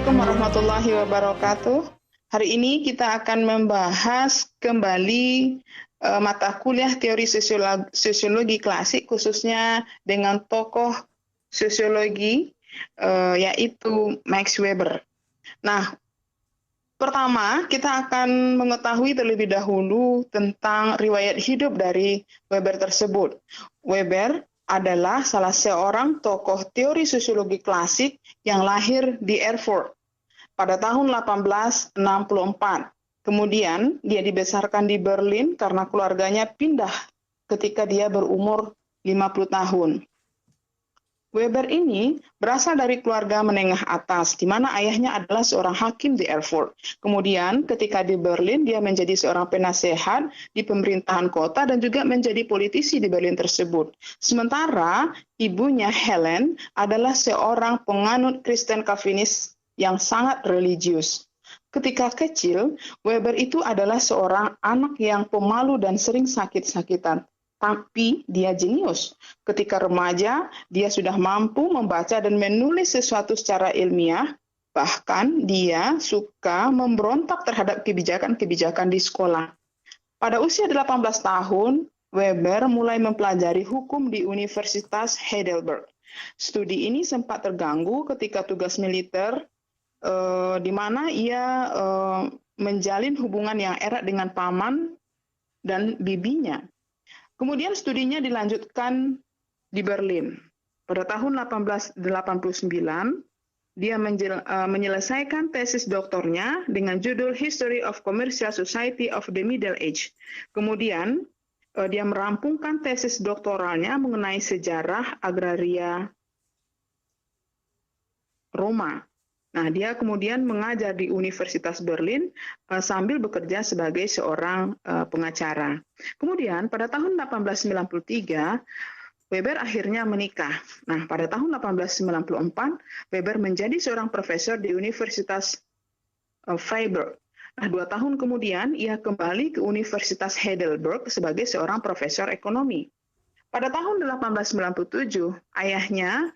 Assalamualaikum warahmatullahi wabarakatuh. Hari ini kita akan membahas kembali mata kuliah teori sosiologi klasik, khususnya dengan tokoh sosiologi yaitu Max Weber. Nah, pertama kita akan mengetahui terlebih dahulu tentang riwayat hidup dari Weber tersebut. Weber adalah salah seorang tokoh teori sosiologi klasik yang lahir di Erfurt pada tahun 1864. Kemudian dia dibesarkan di Berlin karena keluarganya pindah ketika dia berumur 50 tahun. Weber ini berasal dari keluarga menengah atas, di mana ayahnya adalah seorang hakim di Erfurt. Kemudian ketika di Berlin, dia menjadi seorang penasehat di pemerintahan kota dan juga menjadi politisi di Berlin tersebut. Sementara ibunya Helen adalah seorang penganut Kristen Calvinis yang sangat religius. Ketika kecil, Weber itu adalah seorang anak yang pemalu dan sering sakit-sakitan. Tapi dia jenius. Ketika remaja, dia sudah mampu membaca dan menulis sesuatu secara ilmiah. Bahkan dia suka memberontak terhadap kebijakan-kebijakan di sekolah. Pada usia 18 tahun, Weber mulai mempelajari hukum di Universitas Heidelberg. Studi ini sempat terganggu ketika tugas militer, di mana ia menjalin hubungan yang erat dengan paman dan bibinya. Kemudian studinya dilanjutkan di Berlin. Pada tahun 1889, dia menyelesaikan tesis doktornya dengan judul History of Commercial Society of the Middle Age. Kemudian, dia merampungkan tesis doktoralnya mengenai sejarah agraria Roma. Nah, dia kemudian mengajar di Universitas Berlin sambil bekerja sebagai seorang pengacara. Kemudian pada tahun 1893, Weber akhirnya menikah. Nah, pada tahun 1894, Weber menjadi seorang profesor di Universitas Freiburg. Nah, 2 tahun kemudian, ia kembali ke Universitas Heidelberg sebagai seorang profesor ekonomi. Pada tahun 1897, ayahnya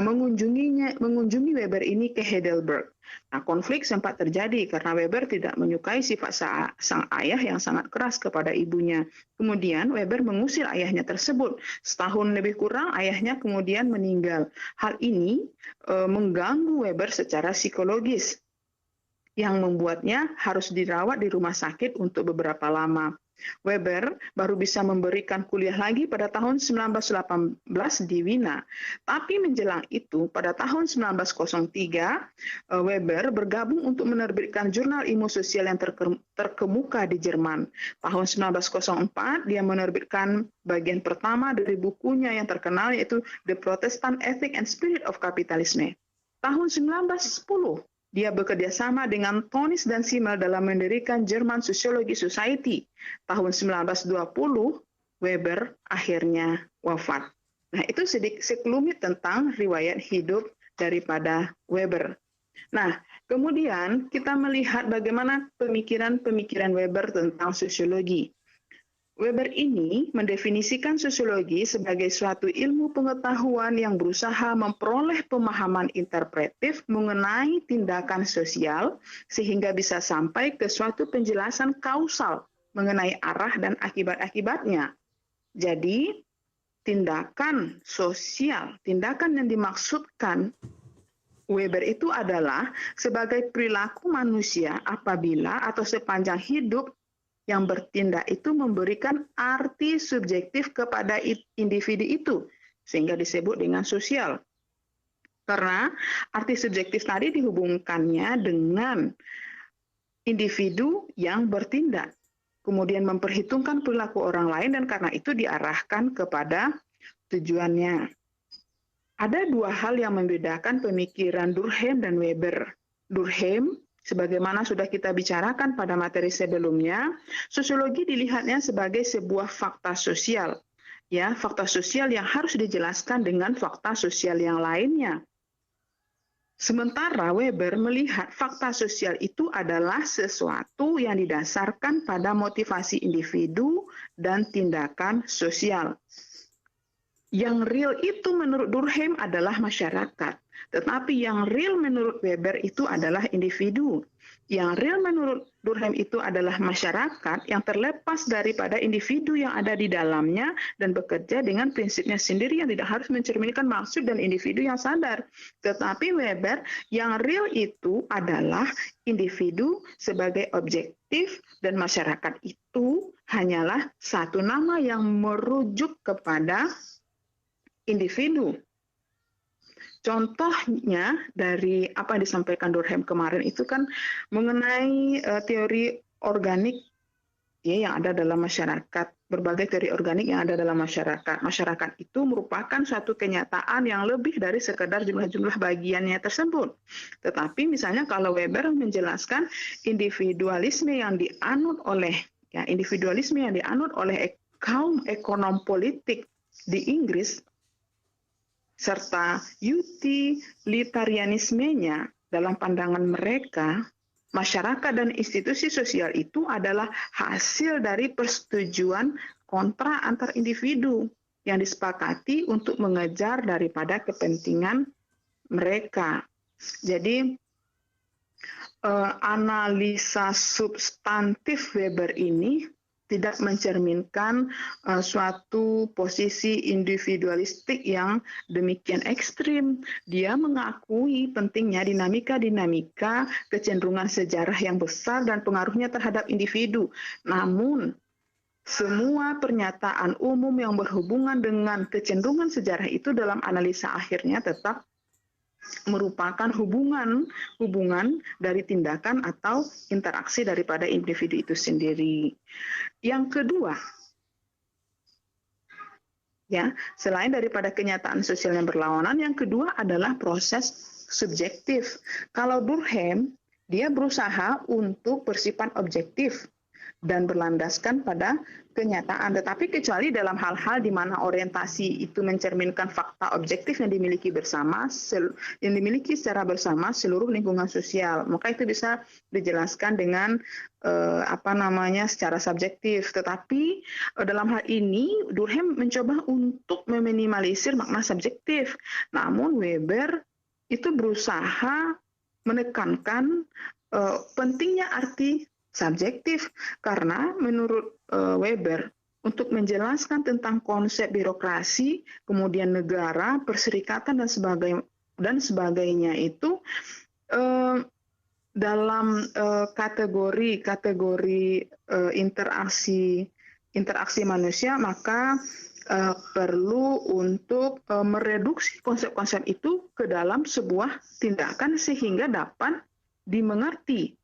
mengunjungi Weber ini ke Heidelberg. Nah, konflik sempat terjadi karena Weber tidak menyukai sifat sang ayah yang sangat keras kepada ibunya. Kemudian Weber mengusir ayahnya tersebut. Setahun lebih kurang, ayahnya kemudian meninggal. Hal ini mengganggu Weber secara psikologis, yang membuatnya harus dirawat di rumah sakit untuk beberapa lama. Weber baru bisa memberikan kuliah lagi pada tahun 1918 di Wina. Tapi menjelang itu, pada tahun 1903, Weber bergabung untuk menerbitkan jurnal ilmu sosial yang terkemuka di Jerman. Tahun 1904, dia menerbitkan bagian pertama dari bukunya yang terkenal, yaitu The Protestant Ethic and Spirit of Capitalism. Tahun 1910, dia bekerja sama dengan Tönnies dan Simmel dalam mendirikan German Sociology Society. Tahun 1920, Weber akhirnya wafat. Nah, itu sekelumit tentang riwayat hidup daripada Weber. Nah, kemudian kita melihat bagaimana pemikiran-pemikiran Weber tentang sosiologi. Weber ini mendefinisikan sosiologi sebagai suatu ilmu pengetahuan yang berusaha memperoleh pemahaman interpretif mengenai tindakan sosial sehingga bisa sampai ke suatu penjelasan kausal mengenai arah dan akibat-akibatnya. Jadi, tindakan sosial, tindakan yang dimaksudkan Weber itu adalah sebagai perilaku manusia apabila atau sepanjang hidup yang bertindak itu memberikan arti subjektif kepada individu itu, sehingga disebut dengan sosial. Karena arti subjektif tadi dihubungkannya dengan individu yang bertindak, kemudian memperhitungkan perilaku orang lain, dan karena itu diarahkan kepada tujuannya. Ada 2 hal yang membedakan pemikiran Durkheim dan Weber. Durkheim, sebagaimana sudah kita bicarakan pada materi sebelumnya, sosiologi dilihatnya sebagai sebuah fakta sosial. Ya, fakta sosial yang harus dijelaskan dengan fakta sosial yang lainnya. Sementara Weber melihat fakta sosial itu adalah sesuatu yang didasarkan pada motivasi individu dan tindakan sosial. Yang real itu menurut Durkheim adalah masyarakat, tetapi yang real menurut Weber itu adalah individu. Yang real menurut Durkheim itu adalah masyarakat yang terlepas daripada individu yang ada di dalamnya dan bekerja dengan prinsipnya sendiri yang tidak harus mencerminkan maksud dan individu yang sadar. Tetapi Weber, yang real itu adalah individu sebagai objektif dan masyarakat itu hanyalah satu nama yang merujuk kepada individu. Contohnya dari apa yang disampaikan Durkheim kemarin itu kan mengenai teori organik ya, yang ada dalam masyarakat, berbagai teori organik yang ada dalam masyarakat. Masyarakat itu merupakan suatu kenyataan yang lebih dari sekedar jumlah-jumlah bagiannya tersebut. Tetapi misalnya kalau Weber menjelaskan individualisme yang dianut oleh kaum ekonom politik di Inggris serta utilitarianismenya dalam pandangan mereka, masyarakat dan institusi sosial itu adalah hasil dari persetujuan kontra antar individu yang disepakati untuk mengejar daripada kepentingan mereka. Jadi analisa substantif Weber ini tidak mencerminkan suatu posisi individualistik yang demikian ekstrim. Dia mengakui pentingnya dinamika-dinamika kecenderungan sejarah yang besar dan pengaruhnya terhadap individu. Namun, semua pernyataan umum yang berhubungan dengan kecenderungan sejarah itu dalam analisa akhirnya tetap merupakan hubungan dari tindakan atau interaksi daripada individu itu sendiri. Yang kedua, ya, selain daripada kenyataan sosial yang berlawanan, yang kedua adalah proses subjektif. Kalau Durkheim, dia berusaha untuk bersifat objektif dan berlandaskan pada kenyataan. Tetapi kecuali dalam hal-hal di mana orientasi itu mencerminkan fakta objektif yang dimiliki secara bersama seluruh lingkungan sosial, maka itu bisa dijelaskan dengan secara subjektif. Tetapi dalam hal ini Durkheim mencoba untuk meminimalisir makna subjektif. Namun Weber itu berusaha menekankan pentingnya arti subjektif, karena menurut Weber untuk menjelaskan tentang konsep birokrasi, kemudian negara, perserikatan dan sebagainya itu dalam kategori interaksi manusia, maka perlu untuk mereduksi konsep-konsep itu ke dalam sebuah tindakan sehingga dapat dimengerti.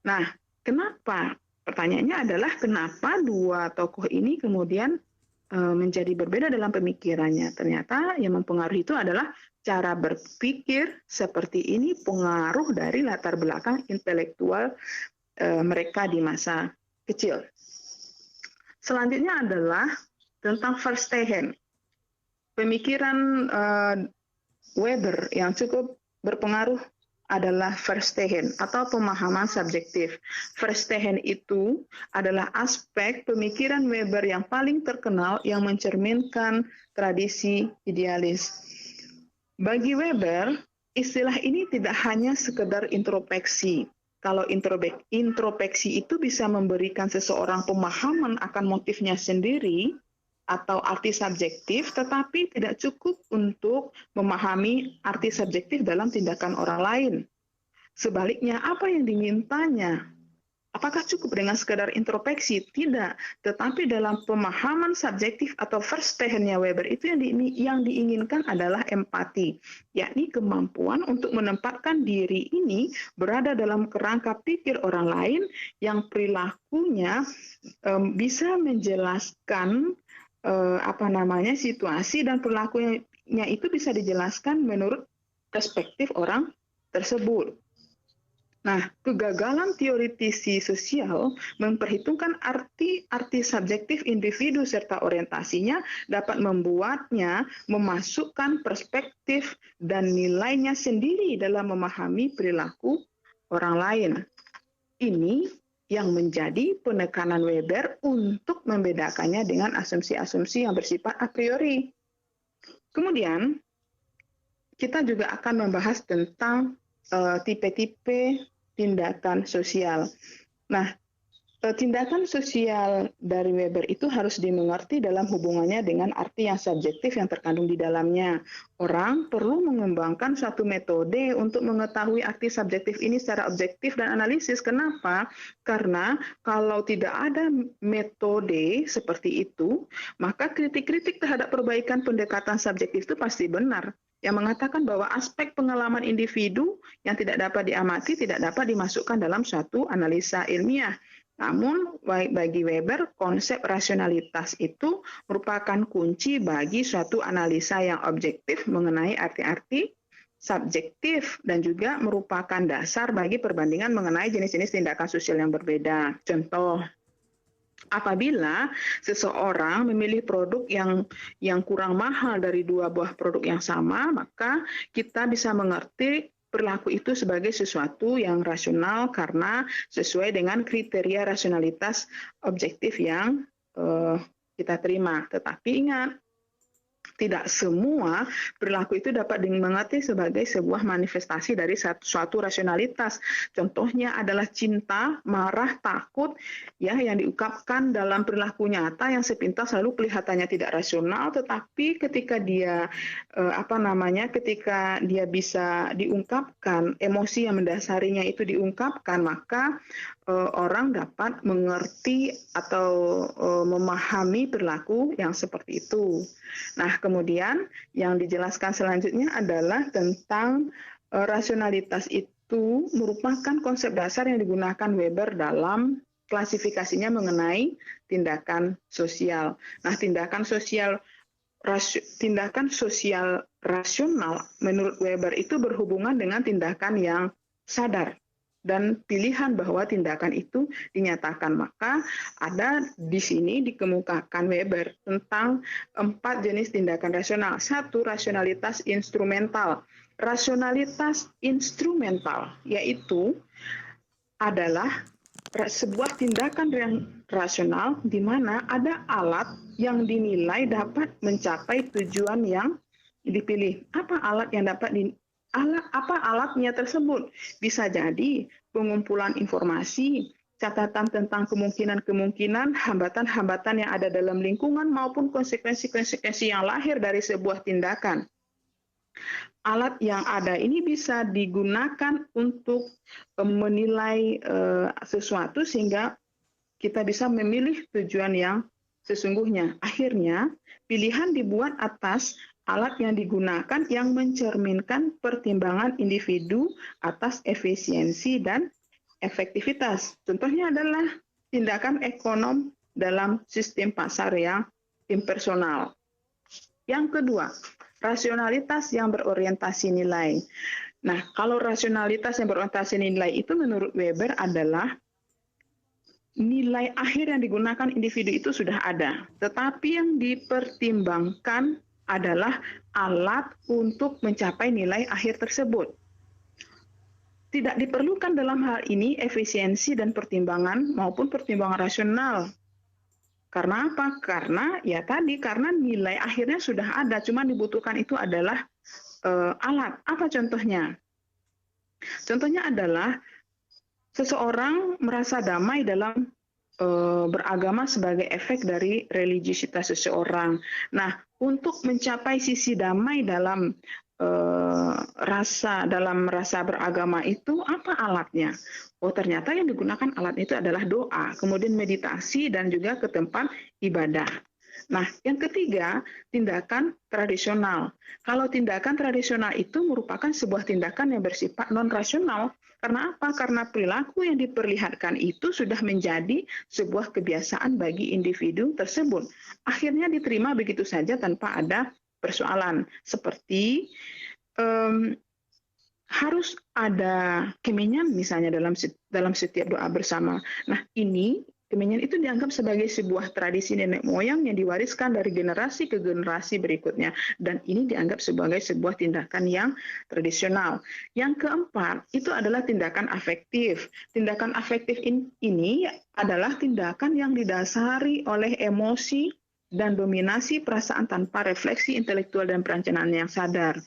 Nah, kenapa? Pertanyaannya adalah kenapa dua tokoh ini kemudian menjadi berbeda dalam pemikirannya. Ternyata yang mempengaruhi itu adalah cara berpikir seperti ini, pengaruh dari latar belakang intelektual mereka di masa kecil. Selanjutnya adalah tentang Verstehen. Pemikiran Weber yang cukup berpengaruh adalah Verstehen atau pemahaman subjektif. Verstehen itu adalah aspek pemikiran Weber yang paling terkenal yang mencerminkan tradisi idealis. Bagi Weber, istilah ini tidak hanya sekedar introspeksi. Kalau introspeksi itu bisa memberikan seseorang pemahaman akan motifnya sendiri atau arti subjektif, tetapi tidak cukup untuk memahami arti subjektif dalam tindakan orang lain. Sebaliknya, apa yang dimintanya? Apakah cukup dengan sekadar introspeksi? Tidak, tetapi dalam pemahaman subjektif atau Verstehen-nya Weber itu yang diinginkan adalah empati, yakni kemampuan untuk menempatkan diri ini berada dalam kerangka pikir orang lain yang perilakunya bisa menjelaskan situasi dan perilakunya itu bisa dijelaskan menurut perspektif orang tersebut. Nah, kegagalan teoritisi sosial memperhitungkan arti subjektif individu serta orientasinya dapat membuatnya memasukkan perspektif dan nilainya sendiri dalam memahami perilaku orang lain. Ini yang menjadi penekanan Weber untuk membedakannya dengan asumsi-asumsi yang bersifat a priori. Kemudian kita juga akan membahas tentang tipe-tipe tindakan sosial. Nah, tindakan sosial dari Weber itu harus dimengerti dalam hubungannya dengan arti yang subjektif yang terkandung di dalamnya. Orang perlu mengembangkan suatu metode untuk mengetahui arti subjektif ini secara objektif dan analisis. Kenapa? Karena kalau tidak ada metode seperti itu, maka kritik-kritik terhadap perbaikan pendekatan subjektif itu pasti benar. Yang mengatakan bahwa aspek pengalaman individu yang tidak dapat diamati tidak dapat dimasukkan dalam suatu analisa ilmiah. Namun, bagi Weber, konsep rasionalitas itu merupakan kunci bagi suatu analisa yang objektif mengenai arti-arti subjektif dan juga merupakan dasar bagi perbandingan mengenai jenis-jenis tindakan sosial yang berbeda. Contoh, apabila seseorang memilih produk yang kurang mahal dari dua buah produk yang sama, maka kita bisa mengerti perilaku itu sebagai sesuatu yang rasional karena sesuai dengan kriteria rasionalitas objektif yang kita terima. Tetapi ingat, tidak semua perilaku itu dapat dimengerti sebagai sebuah manifestasi dari suatu rasionalitas. Contohnya adalah cinta, marah, takut, ya, yang diungkapkan dalam perilaku nyata yang sepintas selalu kelihatannya tidak rasional, tetapi ketika dia ketika dia bisa diungkapkan, emosi yang mendasarinya itu diungkapkan, maka orang dapat mengerti atau memahami perilaku yang seperti itu. Nah, kemudian yang dijelaskan selanjutnya adalah tentang rasionalitas itu merupakan konsep dasar yang digunakan Weber dalam klasifikasinya mengenai tindakan sosial. Nah, tindakan sosial rasional menurut Weber itu berhubungan dengan tindakan yang sadar dan pilihan bahwa tindakan itu dinyatakan. Maka ada di sini dikemukakan Weber tentang 4 jenis tindakan rasional. 1, rasionalitas instrumental. Rasionalitas instrumental yaitu adalah sebuah tindakan yang rasional di mana ada alat yang dinilai dapat mencapai tujuan yang dipilih. Apa alat yang dapat apa alatnya tersebut? Bisa jadi pengumpulan informasi, catatan tentang kemungkinan-kemungkinan, hambatan-hambatan yang ada dalam lingkungan maupun konsekuensi-konsekuensi yang lahir dari sebuah tindakan. Alat yang ada ini bisa digunakan untuk menilai sesuatu sehingga kita bisa memilih tujuan yang sesungguhnya. Akhirnya, pilihan dibuat atas alat yang digunakan yang mencerminkan pertimbangan individu atas efisiensi dan efektivitas. Contohnya adalah tindakan ekonom dalam sistem pasar yang impersonal. Yang kedua, rasionalitas yang berorientasi nilai. Nah, kalau rasionalitas yang berorientasi nilai itu menurut Weber adalah nilai akhir yang digunakan individu itu sudah ada, tetapi yang dipertimbangkan adalah alat untuk mencapai nilai akhir tersebut. Tidak diperlukan dalam hal ini efisiensi dan pertimbangan maupun pertimbangan rasional. Karena apa? Karena nilai akhirnya sudah ada, cuma dibutuhkan itu adalah alat. Apa contohnya? Contohnya adalah seseorang merasa damai dalam beragama sebagai efek dari religiusitas seseorang. Nah, untuk mencapai sisi damai dalam rasa beragama itu apa alatnya? Oh, ternyata yang digunakan alat itu adalah doa, kemudian meditasi dan juga ke tempat ibadah. Nah, yang ketiga, tindakan tradisional. Kalau tindakan tradisional itu merupakan sebuah tindakan yang bersifat non-rasional. Karena apa? Karena perilaku yang diperlihatkan itu sudah menjadi sebuah kebiasaan bagi individu tersebut. Akhirnya diterima begitu saja tanpa ada persoalan. Seperti harus ada kemenyan misalnya dalam setiap doa bersama. Nah, ini kemenyan itu dianggap sebagai sebuah tradisi nenek moyang yang diwariskan dari generasi ke generasi berikutnya. Dan ini dianggap sebagai sebuah tindakan yang tradisional. Yang keempat, itu adalah tindakan afektif. Tindakan afektif ini adalah tindakan yang didasari oleh emosi dan dominasi perasaan tanpa refleksi intelektual dan perencanaan yang sadar.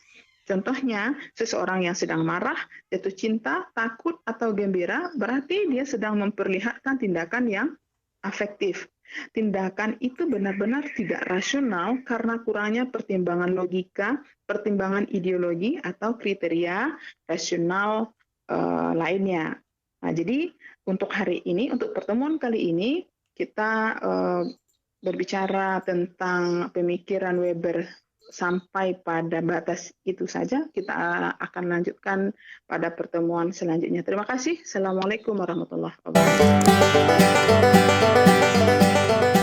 Contohnya, seseorang yang sedang marah, jatuh cinta, takut, atau gembira, berarti dia sedang memperlihatkan tindakan yang afektif. Tindakan itu benar-benar tidak rasional karena kurangnya pertimbangan logika, pertimbangan ideologi, atau kriteria rasional lainnya. Nah, jadi untuk hari ini, untuk pertemuan kali ini, kita berbicara tentang pemikiran Weber sampai pada batas itu saja. Kita akan lanjutkan pada pertemuan selanjutnya. Terima kasih. Assalamualaikum warahmatullahi wabarakatuh.